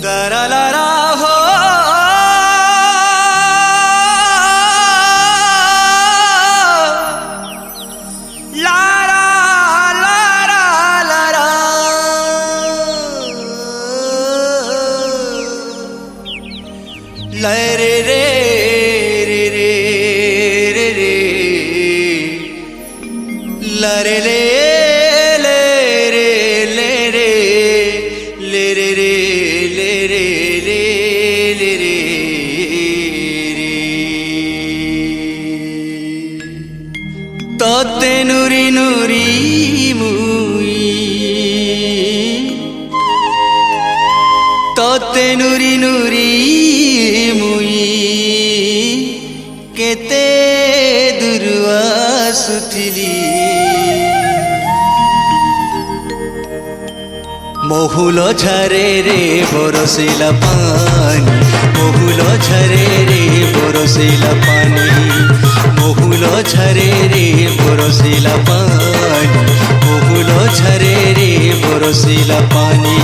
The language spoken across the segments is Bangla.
দারালারা হো লারা লারা লারা লরে রে রে রে রে রে লরে রে তোতে নুরি নুরি মুই তোতে নুরি নুরি মুই কেতে দূর আসুথিলি মহুল ঝরে রে বরসিলা পানি মহুল ঝরে রে বরসিলা পানি মহুল ঝরে রে বরসিলা পানি মহুল ঝরে রে বরসিলা পানি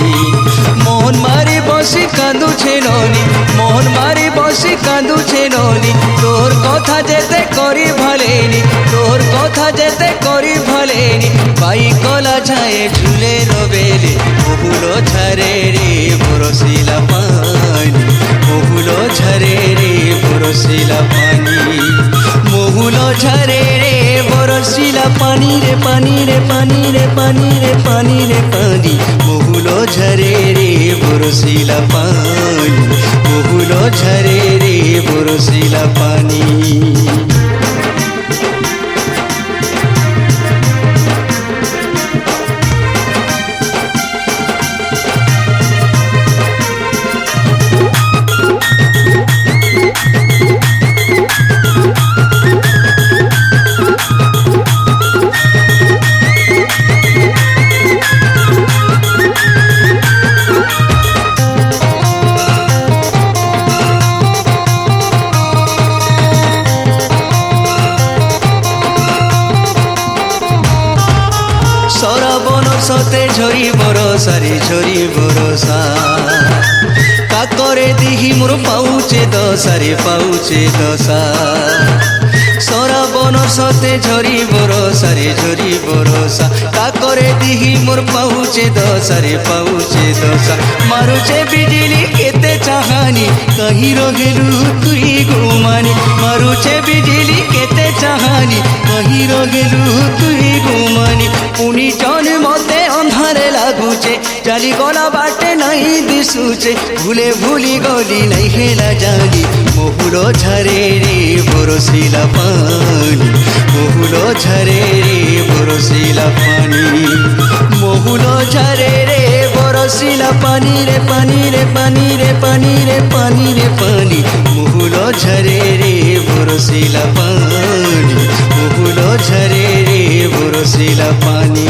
মোহন মারি বসি কাঁদুছে ননি মোহন মারি বসি কাঁদুছে ননি তোর কথা যেতে করি ভালেনি তোর কথা যেতে করি ভালেনি পাই কলা ছায়ে ঝুলে রবেলে মহুল ঝরে রে বরসিলা পানি মহুল ঝরে রে বরসিলা পানি মহুল ঝরে রে বরসিলা পানি রে পানি রে পানি রে পানি রে পানি রে পানি মহুল ঝরে রে বরসিলা পানি মহুল ঝরে রে বরসিলা পানি সতে ঝরি বরসারে ঝরি বরসা কাকরে দিহি মোর পাউছে দশারে পাউছে দশা সরাবন সতে ঝরি বরসারে ঝরি বরসা কাকরে দিহি মোর পাউছে দশারে পাউছে দশা মারুছে বিজলি কেতে চাহানি কহি রগেলু তুই গুমানি মারুছে বিজলি কেতে চাহানি কহি রগেলু তুই গুমানি পুনি জন মতে ଅନ୍ଧାରେ ଲାଗୁଛେ ଚାଲି ଗଲା ବାଟେ ନାହିଁ ଦିଶୁଛେ ଭୁଲେ ଭୁଲି ଗଲି ନାହିଁ ହେଲା ଜାଣି ମହୁଲ ଝରେ ରେ ବରସିଲା ପାଣି ମହୁଲ ଝରେ ରେ ବରସିଲା ପାଣି ମହୁଲ ଝରେ ରେ ବରସିଲା ପାଣି ରେ ପାଣି ରେ ପାଣି ରେ ପାଣି ରେ ପାଣି ରେ ପାଣି ମହୁଲ ଝରେ ରେ ବରସିଲା ପାଣି ମହୁଲ ଝରେ ରେ ବରସିଲା ପାଣି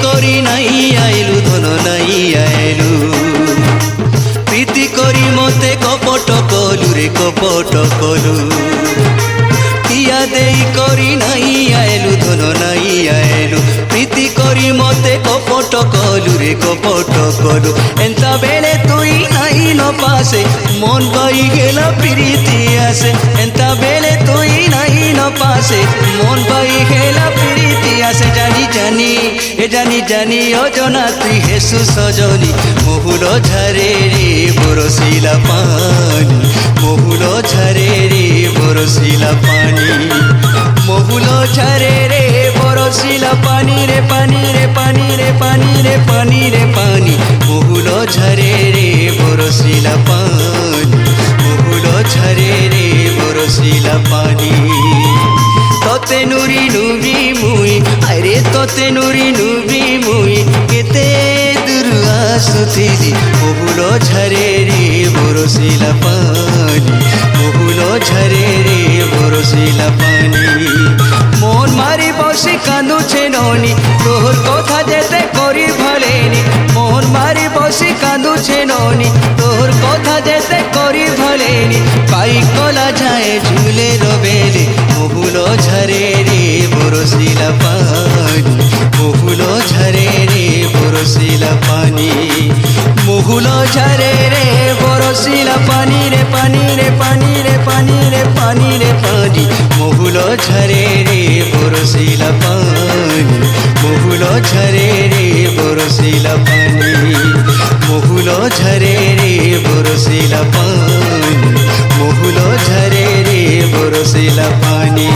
করি নাই আইলু ধন নাই আইলু প্রীতি করি মতে কপট কলু রে কপট কলু টিয়া দেই করি নাই আইলু ধন নাই আইলু প্রীতি করি মতে কপট কলু রে কপট কলু এন্তা বেলে তুই নাই ন পাশে মন পাই গেলা প্রীতি আসে এন্তা বেলে তুই নাই ন পাশে মন পাই গেলা প্রীতি আসে জানি জানি এ জানি জানি অজনা তুই হেসু সজনি মহুল ঝরে রে বরসিলা পানি মহুল ঝরে রে বরসিলা পানি মহুল ঝরে রে বরসিলা পানি রে পানি রে পানি রে পানি রে পানি রে পানি মহুল ঝরে রে বরসিলা পানি মহুল ঝরে রে বরসিলা পানি তোতে নুরি নুরি মুই আরে ତତେ ନୁରି ନୁବି ମୁଇ କେତେ ଦୂର ଆସୁଥିଲି ବହୁଳ ଝରେରେ ବରସିଲା ପାନି বহুল ঝরে বরসিলা পানি মন মারি বসে কাঁদুছে ননি তোর কথা যেতে করি ভলেনি মন মারি বসে কাঁদুছে ননি তোর কথা যেতে করি ভলেনি পাই কলা যায় ঝুলে রবেলে বহুল ঝরে বরসিলা পানি বহুল ঝরে বরসিলা পানি বহুল ঝরে বরসিলা পানি রে পানি রে পানি রে পানি রে পানি রে পানি বহুল ঝরে বরসিলা পানি বহুল ঝরে বরসিলা পানি বহুল ঝরে বরসিলা পানি বহুল ঝরে বরসিলা পানি